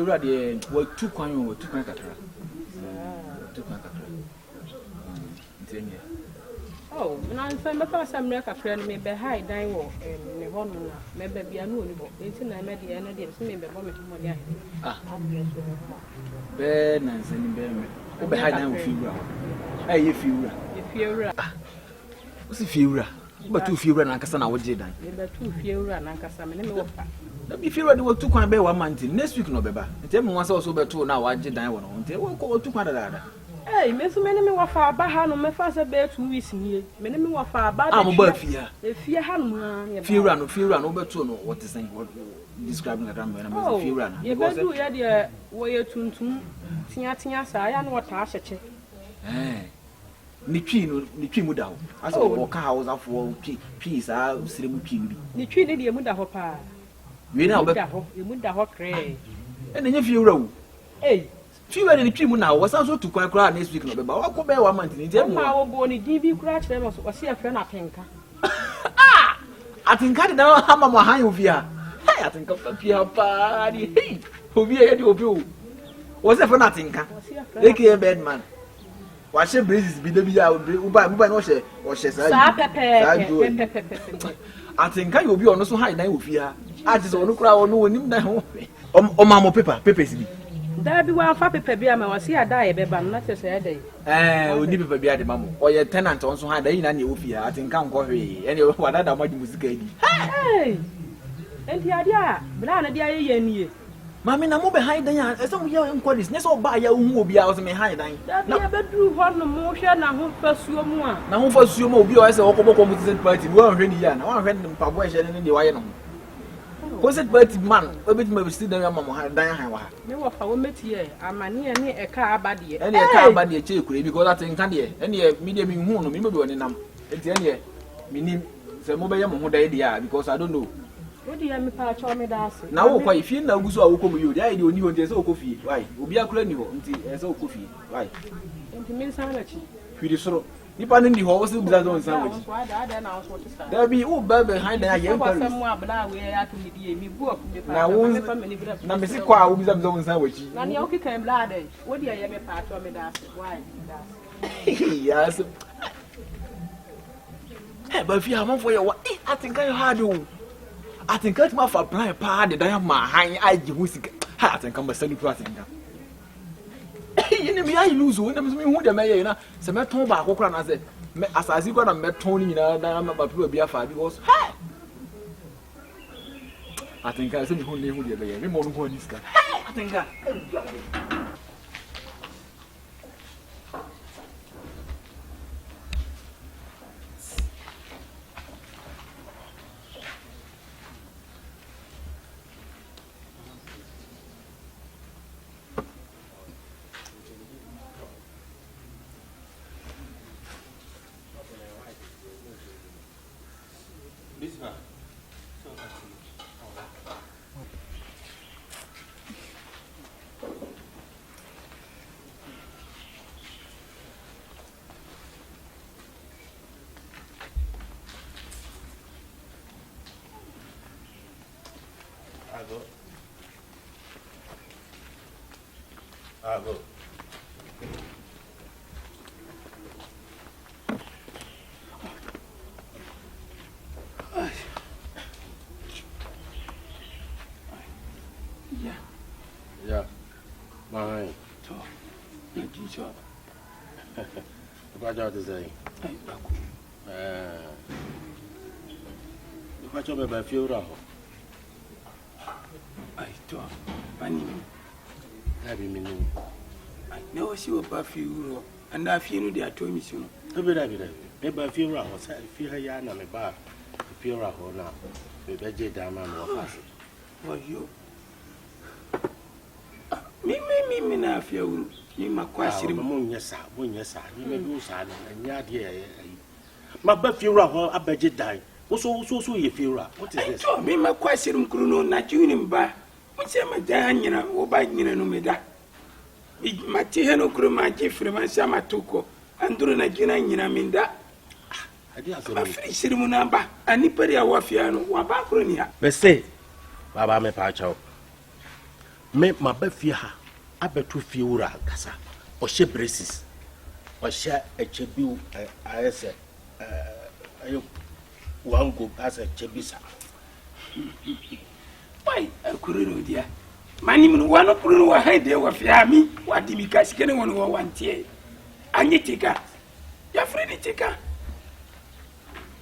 fiura de what two coin or two coin kakra. Two coin kakra. Oh, and I'm from my first America friend may be high dying war and the one maybe be a new until I met the end of the maybe vomit money. Ah, Ben and sending Ben. Be high down with fiura. Hey, if you what's a fiura? But two fiura and Cassana would do that. The two fiura and Cassam and Walker. If you were two coin by 1 month next week, no better. Tell me once also better two now. I did die one until we'll call 200. Hey, Miss Many were far behind on my first bear 2 weeks here. Many were far bad. I'm about fear. If you had fear run over to know what is saying, what describing a ram when I'm fear run. You better do ya, way to Tia, I am what Tasha check. Eh, Nichimuda. I saw walk house of war peace. I'll see him king. Nichi, the Muda Hopa. We know you would have cray. And then if you row, hey. Few in the trim now was also to cry next week, no, but I'll go by 1 month in them. How born a DB crash them was see a friend of Pinka. Ah! I think I don't have my high of ya. I think of your party. Hey, who be a you? Was it for nothing? They came bad man. Watch your breezes be the Uba no share or shares. I think I will be on so high now with ya. I just want to cry on no one in the home. Oh, mamma, papers. There be one for baby, I was here die, baby, not to say a day. Eh, we need to be at the mamma, or your tenant also had in any of you. I think I'm going any of what other much music. Hey, and the idea, Blana, the idea, and Mammy, I'm behind the yard, as some young qualities, next or by your who will be out of my high dying. Never drew one motion, and who pursue more. Now, who pursue more, you as a Okobo competent party, well, really, young, I want them publishing in the wire. Was it but man, a bit maybe still the mamma had dying. You were for me here, I'm near a car body, and a car body chick, because I think candy, and a medium in whom me do any number. It's any meaning the mobile who idea because I don't know. What do you mean, Patch or me? Now, quite if you know who's all come you, the idea you there's all coffee. Why? Will be a cranial until there's all coffee. Why? And to me, sandwich. Pretty so. If I didn't horse, it was on sandwich. There be all bad behind the young person. Now, Miss Qua will be some zone sandwich. Now, you can blood. What do you ever patch or me? Why? Yes. But if you have one for your I think I had you. I think that's my for blind party that I have my high eye music. I think I'm a celebrating. I lose when I'm who the mayor, some metal back, as I see what I'm met Tony, I'm about to be a fire because I think I said who knew the baby more than this guy. I think I go. Yeah. My. You teach her. What are you saying? What are you about few? I thought, I know she will buff you, and I feel they are told me soon. Maybe a few hours, I feel her yarn on the bar, a few hours now, the veggie diamond or pass. Well, you. Me, now feel you my question among yes, sir, when yes, sir, you may go sad and yard here. My buff you are a budget die. Also, you feel what is this? Me, my question, Bruno, not you in bar. What's my Diana or by Nina Numeda? Matihano Gruma Jeffrey, my Samatuko, and Druna Gina Minda. I did a free ceremony, and Niperia Wafiano, Wabacronia. Let's say, Baba me Pacho. me mabafie ha abeto fie wura kasa o she braces o she echebi ayese ayo wango as echebisa why akurero dia mani mun wano kururu wa haide wa fiami wa dimika sikene wono wa wantie anye tika ya fredi tika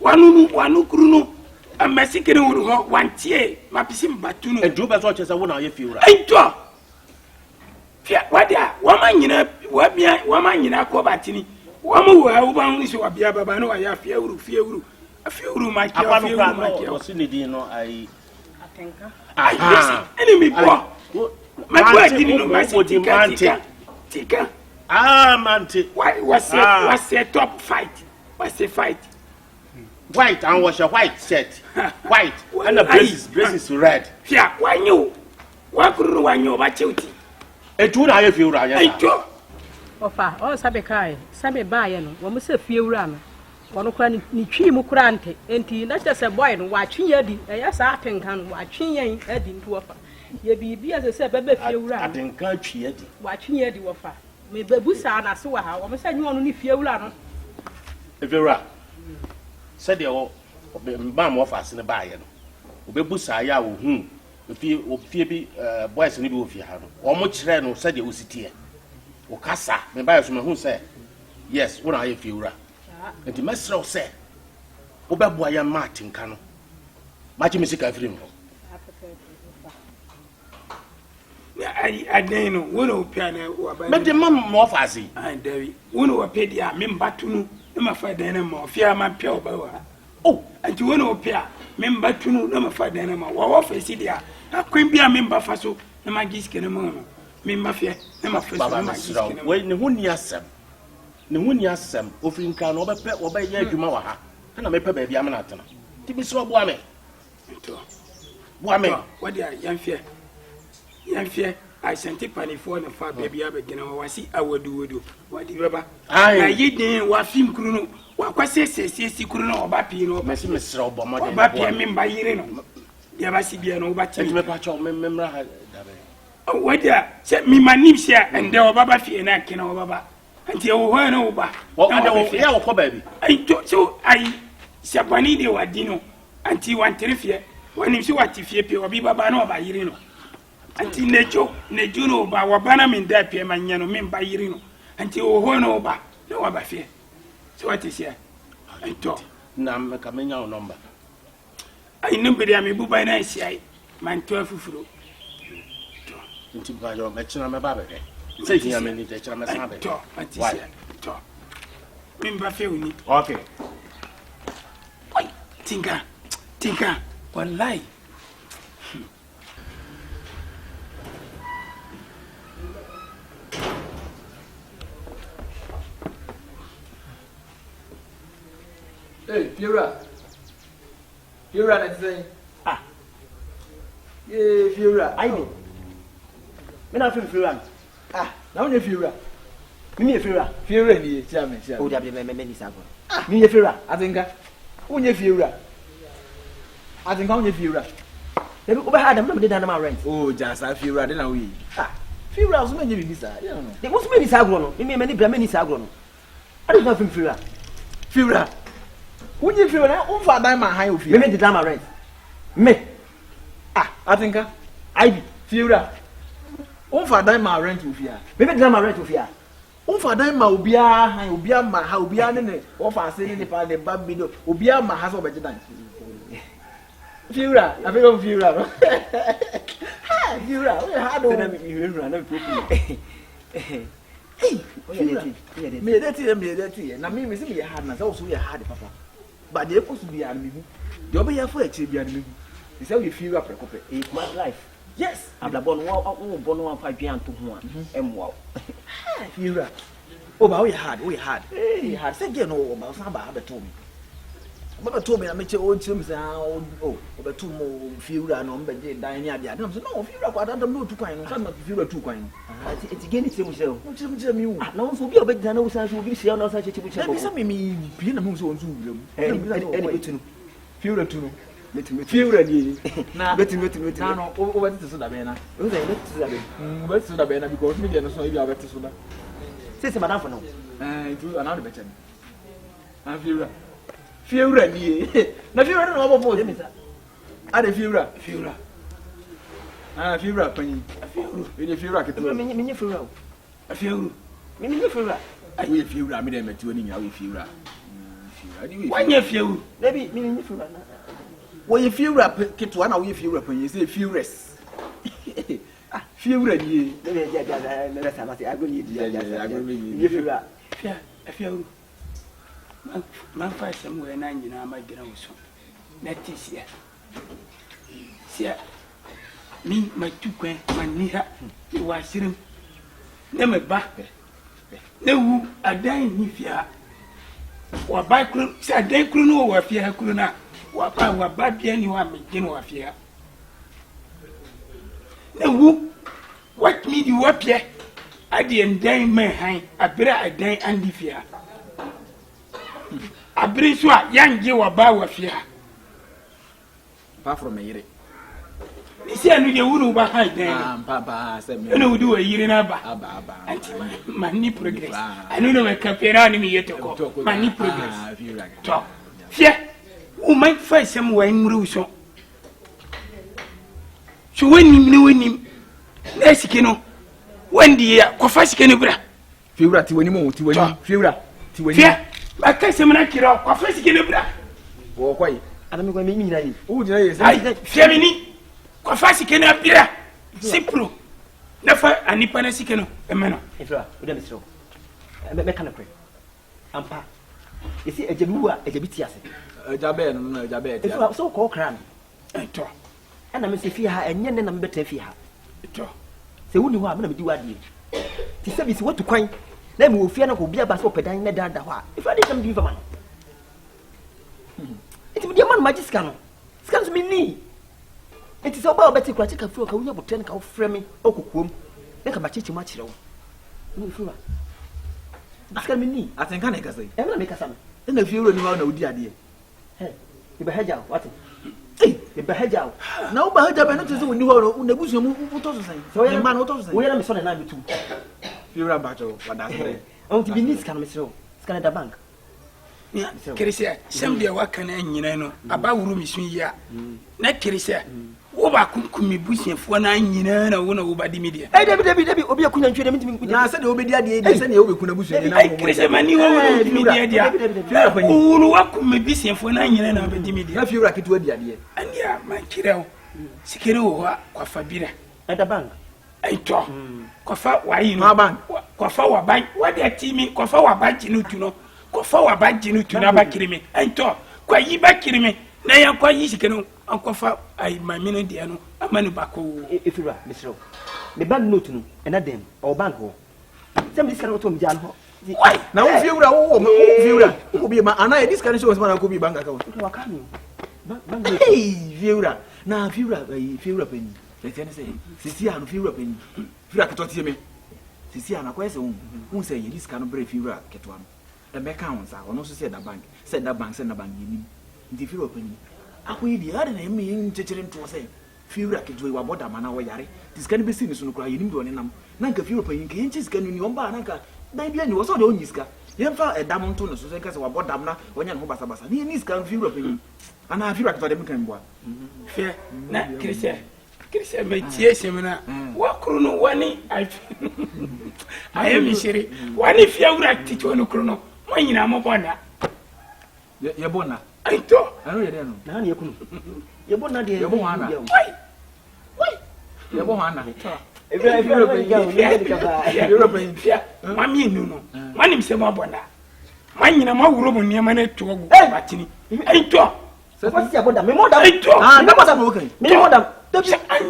wanu kurunu amasikene wono wa wantie mapisi mbatuno edu be so chese wona ye fiura ento fia wadia wama nyina ko batini wamu wa uban so wabia baba no wa ya fiewuru ma kia fiewuru ma kia o sinidi no ai atenka ai enemy boy my boy didn't know my tika. Mante. Why was a top fight? Was a fight? White and was a white shirt. White and the braces red. Yeah, why you? Why couldn't one you about you? A two I feel right. I do. Ofa, oh Sabekai, Sabe Bayan, when we say few ram. One can Nichi Mukrante, and that's just a boy watching Yadi, yes, I think I'm watching Eddie to offer. Ye be as I said, baby, few ram. I didn't catch yet. Watching Yadi offer. Me Babusa and I saw how I'm saying you only few ram. If you're right, said the old Bam of us in the Bayan. Babusa, ya whom if you be boys in the booth, you have or much ran said you was it here. O Casa, me buy some who said, yes, when I feel right. And the master said, Obaboya Martin Cano. Martin Music of him. I didn't know one piano, but the mum more fuzzy. And there one who paid ya Membatunu, number 5 animal, fear my pure bower. Oh, and you won't appear, Membatunu, number 5 animal, or off a city. I couldn't be a member for so, no my gisk in a moment. Member, number 5, when the moon yasam. The moon yasam, offering can overpay or by Yajumaha, and I may pay baby Amanatana. To be so woman. Woman, what are young fear? Young fear, I sent it penny for the far baby. I begin. I see I will do. What do you ever? I didn't what film crew. What was it? Says you couldn't know about Pino, Mr. Obama, about Piamin by Ireno. The Abasibian, but tell me about your memory. Oh, what there? Set me my nips here and there were Baba Fee and I can over. Until we were over. What I know, baby. I told so I Sapanidi or Dino until 1 terrifier. When you see what if you be Baba no by Ireno. Until Nejuno by Wabanam in that Piamaniano mean by Irino until one over no other fear. So what is here? I talk. Now I'm coming out number. I know but I'm a boo by night, my 12 fruit. Into by your mention of my baby. Say, I'm in the channel. Talk, what is here? Talk. Remember, Phil. Okay. Wait, Tinker, one lie. Hey, Fiora, let's say. Yeah, Fiora, I mean. Me not feel Fiora. Now you Fiora. Me Fiora ni chairman. Oh, there be many sago. Me Fiora, I think. Who you Fiora? I think on you Fiora. They go behind them, they done my rent. Oh, just I Fiora, then we. Fiora was many visa. There was many sago. Me many sago. I don't know Fiora. Fiora. Who you feel now? Who for that man high with you? Me the drama rent. Me. I think I Fiora. Who for that man rent with you? Me the drama rent with you. Who for that man ubia ma ha ubia ne o fa say ne pa the babido ubia ma ha so be dan. Fiora, I feel Fiora. Ha, Fiora, we had on me Fiora na problem. Hey, me that na me say me hard na so we hard papa. But they supposed to be an me. You be here for actually be an me. They say we feel up precope. It's my life. Yes. I'm the born one 5 years to one. Wow. Fiora. Oh, but we hard. Hey, hard. Say again, no, but somebody have told me. Baba told me I make your own children say, oh, over 2 more Fiora no be dying here. I don't know Fiora, I don't know 2 coin. Some of Fiora 2 coin. It's again it's himself. What you no so be a bit no sense will be see no such a chip. Let me say me be na mo so on Zoom. Fiora 2. Fiura ni. Na beti. Na no o beti so da be na. O say beti so da be. Beti so da be na because me dey no so e be beti so da. Say madam for no. Itu ana de beche. Na fiura. Fiura ni. Na fiura no obo dey me sa. Ade fiura. Ah fiura pani. Fiura. We dey fiura ketu. Me nye fiura. Fiura. Me nye fiura. We fiura me dey metu ani nya we fiura. Wanya fiura. Baby me nye fiura na. We fiura ketu ana we fiura pani say fiures. Fiura ni. Na sama say agoni di. Nye fiura. Fiura. Man fa somewhere na nyina ma gira wo so. Na tisia. Sia mi ma tukwen maniha wa shirim na me ba na wu adan ni fia wa ba kru sa adan kru no wa fia kru na wa ba bia ni wa me gin wa fia na wu what me di wa pie ade ndan me han abira adan andi fia abiri so a yanje wa ba wa fia apart from yire isi anu de wuru ba ha den papa se me enu wudi wa yire na ba aba mani progress anu no me kapera ni mi yeto ko mani progress to fie o mai fa sem wa nwuru so so wani na sike no wandi ya ko fa sike no bra fiura ti wani mo ti wani fiura ti wani fie ba ka sem na kira ko fa sike no bra wo kwai Ana me kwa me nyina yi. O jina yi ai fie mi ni ko fa sike no bra sipro na fa anipa na sike no emeno Ifra, o dem sro. Me kana kwe. Ampa. Esi ejebu a ejebiti ase. Ejabe no na ejabe ti. Ifra so ko kran. to Ana me se fi ha enye ne na me beta fi ha. to Se wuni ho a me na me di wadie. Ti se bi se watu kwan. Na me wo fi na ko bia ba so pedan na dada ho a. Ifra dey kam di fa man. Iti me di man magiska no. Ska so me ni. Iti so ba obeti kwa chika furo ka wunya boten ka wo frɛ me okukuom. Na ka ma chichi ma kyerɛ wo. Ni Ifra. Ska me ni. Atenka na kasa yi. E me na me kasa no. Na fiura ni wa na odi ade. Hey, ibahaja what? Ibahaja. Na uba haja ba na tese woni ho na busu mu to so sai. So ya ma na to so sai. We na me so na bitu. Fiura ba to wada kare. On ti binis kan me so. Scan da bank. ya kirisia sem de waka na nyina no aba wuru misun ya na kirisia wo ba kunkumi busiefo na nyina na wo na wo ba di media David obi akunya ntwe dem ntimi na se de obedi ade de se ne wo be kuna busu ni na mo kirisia mani wo wo di media dia wo wakumi busiefo na nyina na ba di media na fiura kitu adi ade andia man kireo sikere wo kwa fabira da bank ai to kwa fa wa yi no kwa fa wa ban wa de timi kwa fa wa ban no tu no kwa fa wa ban no tu na ba kirimi ai to kwa yi ba kirimi na ya kwa yi sikeno kwa fa ai ma mino dia no amanu bako ifira misro me bank note no ena dem o bank ho sem dis kan to mi jan ho why na wo fiura wo fiura ko bi ma ana dis kan show na ko bi bank account wa kan bank hey fiura na fiura fiura pani le tene se sisi anu fiura pani fiura keto tie me sisi ana ko ese un se dis kan bre fiura keto anu e me kan on sa ono so se da bank yini ndi fiura pani akoyi di ade na me nchechere nto se fiura keto wa boda mana wo yare dis kan be sini so no kra yini do ne nam na nka fiura pani ke nchi sika ni on ba na nka dan bia ni wo so de onyi sika yemfa edam nto no so se nka se wa boda na wonya no basa basa ni sika fiura pani ana fiura keto de me kan boa fe na kirisia me tie semina wa kru no wani ayemi shiri wani fiura tito no kru no wanyina mo bona ye bona ai to anu ye de no na ye kunu ye bona de ye bona ana wai ye bona ana if you go ya ni de ka ba European fia mami enu no mani mse mo bona manyina ma wuro mo niam na to gu batini ai to what ya boda me moda ai to na boda mo kan me moda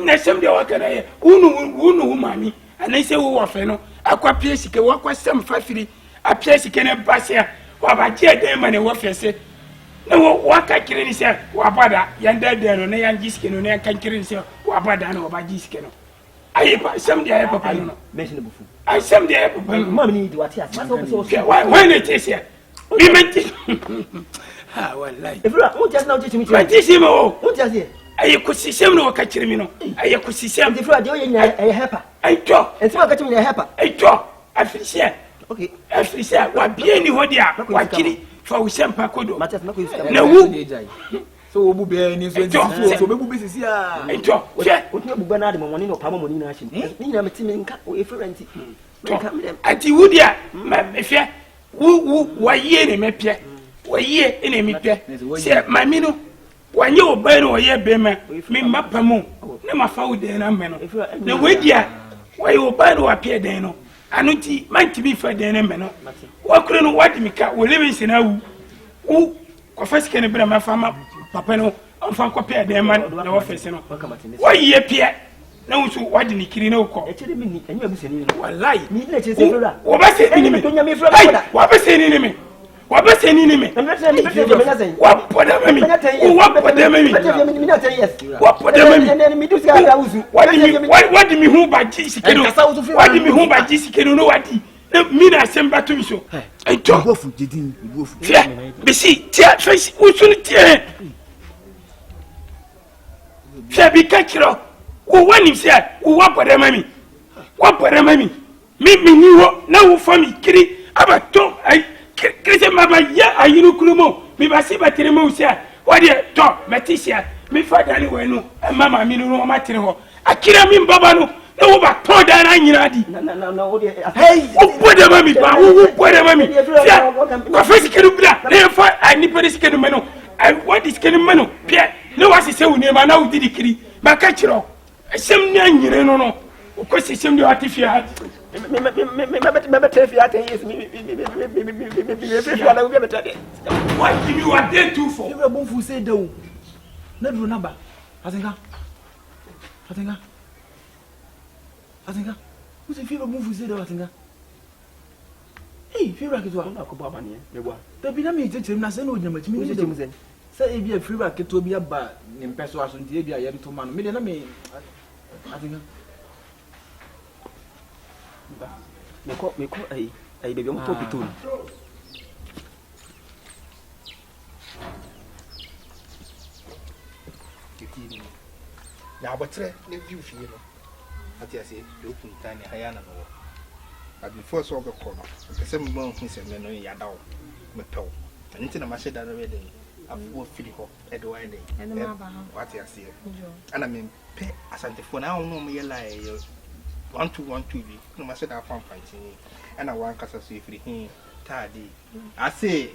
na sem de wakana ye unu mami ana se wo wafe no akwa pie sike wakwa sem fafiri a pie sike ne basia wa ba je de mane wo fese na wo waka kire ni se wa bada yanda de no na yanji sike no na kan kire ni se wa bada na wa ba ji sike no ai ba sem de ai papa no mention the bufu ai sem de ai papa no mama ni di wati as so why ne tese bi menti ha wallahi efura won just now teach me what is him o won just here aye ko sisem no ka kire mi no aye ko sisem efura de o ye nya e helper ai to enti ma ka timi nya helper ai to afisia okay afisia wa bie ni ho dia wa kiri fa wo sempa kodo Matias na ko use na wu so obu be ni so so be bu be sisi a ai to je o tun bu gba na de mo ni no pa mo ni na hye ni na meti me nka o efura nti ati wu dia ma efia wu wa yie ne mepie wa yie ene mepie se ma mi no wanye wo ba no ye be ma mi mapa mu ne ma fa wo de na me no na we dia wa ye wo ba no wa pie den no anu ti man ti bi fa den na me no wa kure no wadi mi ka wo lebe sina wu ko fa sike ne bra ma fa ma papa no on fa ko pie den ma na wo fa sino wa ye pie na wo so wadi ni kiri na wo ko e chere mi ni enyu abusani ni wallahi ni na chere se flora wo ba se ni me wa ba se ni me wabese ni me wapoda mami wapoda mami wadi mi hu ba ji sikeno wadi mi hu ba ji sikeno no wadi mi na semba to mi so ento bofu didin bofu fia bisi tia face usunu tia fia bi kachiro wo wani sia wo wapoda mami mi ni wo na wo fami kiri abato ai krese maba ya ayinu krumo mi basi batire mo usia wadi to metisia mi fada ni wenu mama mi no ma tire ho akira mi baba no na wo ba to da na nyina di na wodi hey o boda mami ba wo boda mami ya ko fesi kedu bra na fa ani pere sikedu meno I what is kedu meno pia ne wasi se woni ma na wo didi kiri ba ka kiro sem nya nyire no no ko si sem de atifia me trefia ten years me trefia na we be tade what give you a day too for you be bon fu say do na duro na ba atenga who say fever bon fu say do atenga eh fever ke to na ko ba mane me bua da bi na me techere na se na onyama timi ni de say e bi a fever ke to bi aba ne mpeso aso nti e bi a ye to ma no me de na me atenga me ko ai baby on top itu na abotre ne view fie no ati ase do kunta ne haya na no but before so go kono pese mo hu se me no ya dawo me pew nti na ma she da re dey afo fili ho e do ai dey ati ase ana me pe asante fo na no mo ye lai 1212 bi no ma se da fan fanti ana wan kasa so ifiri hin tadi ase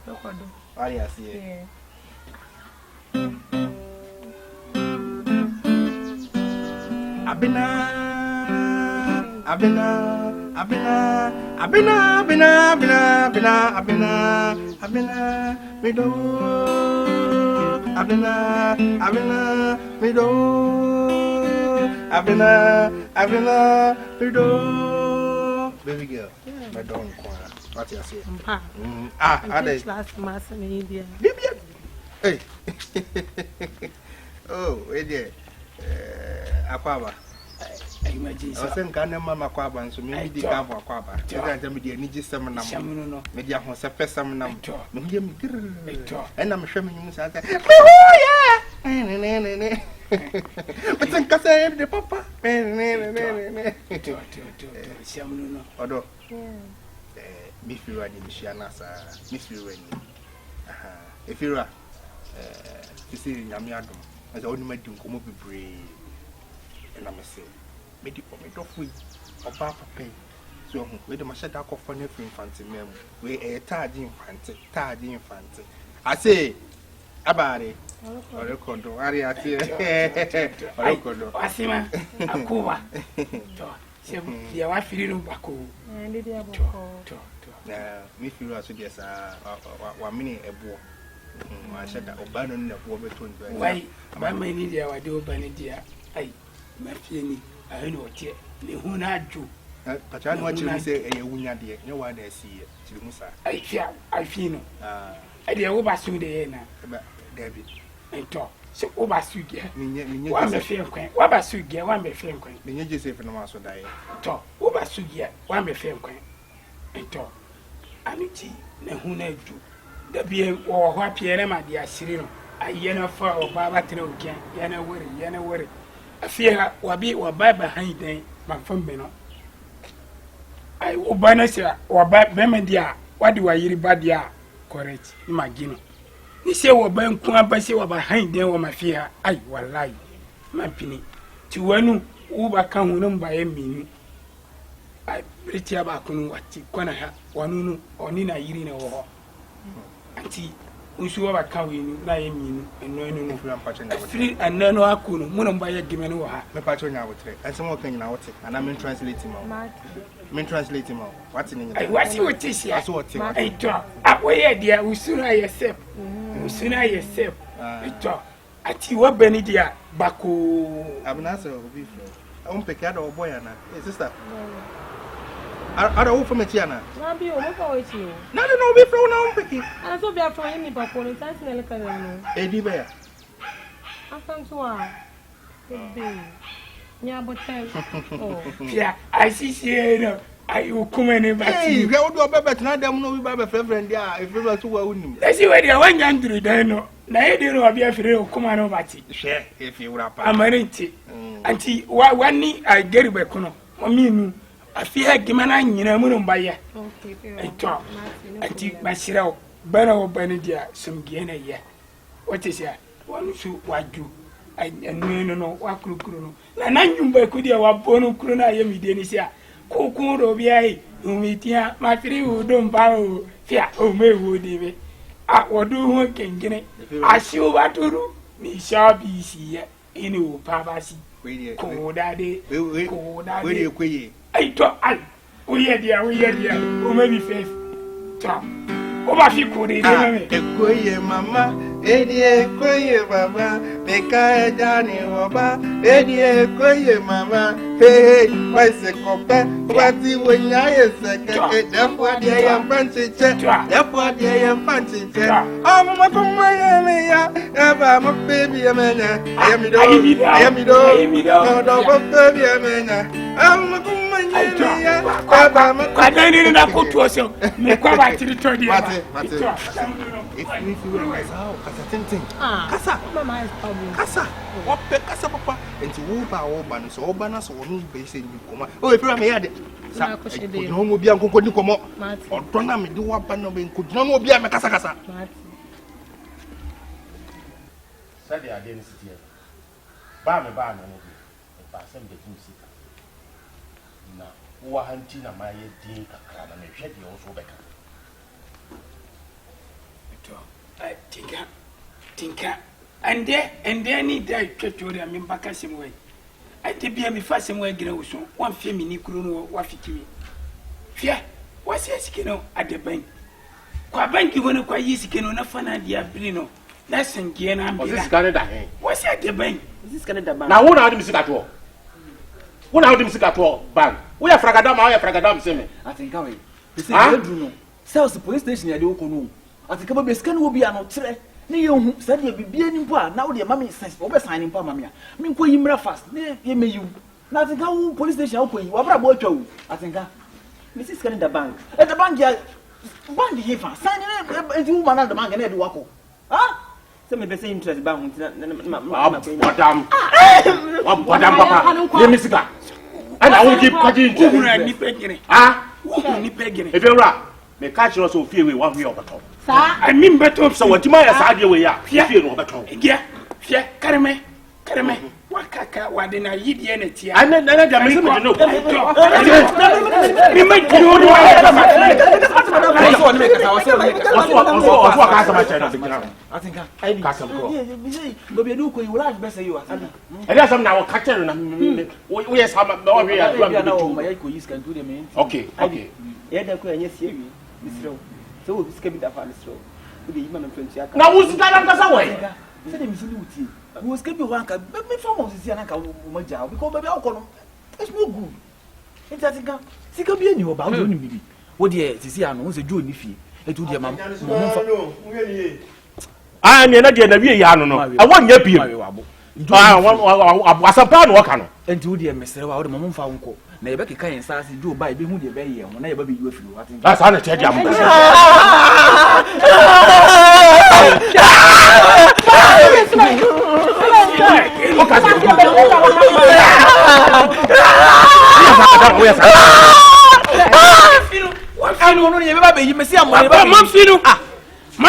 dokodo ari ase abina mido abina mido baby girl my don corner what you say ade last mass in India baby hey oh wait there akwaba imagine I was kan na mama kwaba nso me di ka bo akwaba e ga jam di ani gi sem nam me di ahon se pesam nam me hye me dir e na me hwe me nyum sa ta ne But can say the papa. Odo. Me feel ready, Michiana, me feel ready. If you are, you see, Yamiadum, as only made you come up with brave. And I must say, made you commit off with or papa pay. So, with the machete of funny infantry, ma'am, we a tardy infant. I say, about it. Orekondo ari ati orekondo asima akuwa to se ya wa firi no bako ndi dia bako to mi firi aso dia sa wa mini ebo wa shada obano na ebo beto ndo wai ba mai ni dia wa de obani dia ai ma fie ni ai no tie ne hu na adwo pacha no achiri se eye wunya de nye wa na asiye chiri musa ai fie no ai dia wo ba su de na David ento se o ba su ge wa me fie nkwan wa ba su ge wa me fie nkwan minye Joseph no maso dai to o ba su ge wa me fie nkwan ento aniti na hu na adwo da bi wo ho apia na ma dia siri no aye na fa oba batene okia ya na wori afia wabi wababa han den ma fambe no ai oba na sia waba be me dia wadi wa yiri ba dia correct imagine ni se woba nku aba se waba han den wo ma fia ai wallahi ma pini ti wanu wo ba kan hu no mba ye minu ai briti aba kunu wati kwana ha wanu no oni na yiri na wo anti usu wa kan wi ni na ye minu eno no free anano akunu muno mba ye gime no ha me pa cho nya wotre ense mo kan nyina wote ana me translate ma what ni nyina ai wati wote sia aso wote ai to akoye dia usu na yesep to ati wa beni dia bako abna so obi fro on peke ada oboy na sister ada wo from etiana na bi o mo ko eti o na no obi fro na on peke ana so bia fro yimi bako ni tansi na le kan no edi be ya afanto a ebe nya botel oh ya asisi no ai ukuma ne ba ti hwe wo do bebet na dem no wi ba be friend dia e fro so wa unim lesi we dia wanya nduru dan no na e de no obi afire ukuma no ba ti hwe e fi wura pa amarinti anti wani a geribe kono ominu afia gimana nyina mu no mbaye okay to anti basirawo bana wo bani dia sumgie na ye wote sia wanu su waju anu no wakurukuru no na nanyumba ku dia wabonu kuru na ye midie ni sia kokun ro bi ai umitia mafiri udo mba o fia o mewu dibe a wodu ho kengene asiu baturu ni shabi siye ini o pabasi ko dade we kweye ai to ai o ye dia o me bi fe to o ba fi ko de me ekoye mama ekoye mama beka ejani oba ekoye mama hey wise kope wati wonya yeseke defo de yam panchiche mama kuma ye ya eba mo baby yemenya ayamido do baby yemenya mama kuma ye ya eba mo kadani na kotu oso me kwa ba tiri to dia mate if you realize how kasa mama is problem kasa ope kasa papa enti wo ba no so oba na so wonu be se ni koma o e fira me yade sa no mo bia nkonko ni komo odo na me de wa ba no be nko no mo bia me kasa sadi ade ni sitie ba no bi ba sem de tum sika na wo hanti na ma ye din kakra na me hwe de wo so beka tinka ande ni da twetore me mbaka semwe ate bia me fa semwe gira wo so wan fie mi ni kuro no wa fikimi fie wasi asike no adeban kwa banki wona kwa yi sike no na fana dia biri no na sangie na ambira wasi sika ne da he wasi adeban sika ne da ban na wo na odi sika to wo na odi sika to ban wo ya fragadam se me atinka we se gedru no sales police station ya de wo kono atinka ba sika no obi ano kire ni yehu sa de bibia ni mpo a na wo de mama sense wo be sign ni mpo mama me nko yimra fast ne ye meyu na atinka wo police station wo koyi wa bra bo atwa wo atinka me sika ne da bank e da bank ya bank ye fa sign ne e wo mana da bank na e de wako ha se me be say interest ba hun madam papa ye misika ana wo keep kwaji interest ni pegere wo ni pegere e fewra me catch no so fie we wa hwe obato sa I mean better so what ma ya sa de we ya fie no obato gia fie kareme wakaka wadena yidie na tia ana ja me se me no me make you no so ka sa ma chena atinka ai bi ka ko bi say go bi do ko you like best you atinka e dey some na wo catch na we yes ha ma wo hwe ya do am na o ma ya ko yis kan do de me okay ya da ko anya sie wi misro so wo sika bi da fa misro wo de yima me front ya na wo sika na kasa we se de mi si ni uti wo sika bi ho anka me fa mo sisi anka wo ma ja because baby akọ no it's no good it's atinka sika bi ani ho ba wo ni bibi wo de sisi ano wo se jo ni fie etu de ma mo fa ne na de na wie ya no no awon nya piem wasampa no waka no enti wo de mesere wa wo de mo mfa nko na ye be keka yen sa se jo ba e be hu de be ye ho na ye ba be yu afiri wo atinka that's how na tell you boy sa ano no ye beba be yi mesi amore ba man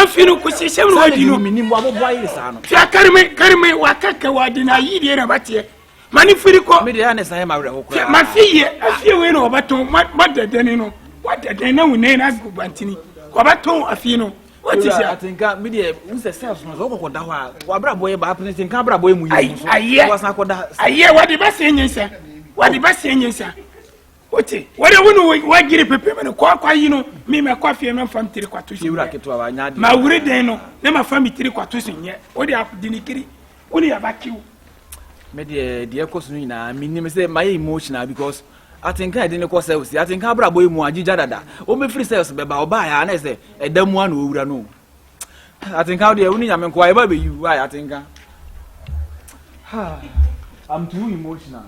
finu ko se se wo di no minim wa bobo ayi sa no tia karime wa kaka wa di na yi de na batie mani firi ko me de ya ne sai ma wre ho kura ma fiye afie we no obaton ma dedene no wa dedene na wune na gubantini ko obaton afie no what is ya atinka me de unse self no so ko da ho a wa bra boy ba apne tinka bra boy mu yi so wa san ko da aye wa di ba se nyensa ote wale wonu wagire pepe me kwa yi no me kwa fie me fam tiri kwato si wura keto wa nya de ma wure den no na ma fam tiri kwato si nye o de dinikiri woni ya bakiu me de ekosu nyina minim say my emotional because atinka I didn't cause sales atinka bra boy mu agija dada o me free sales be ba oba ya na say edamu anu owura no atinka de woni nyame kwa e ba be you why atinka I'm too emotional.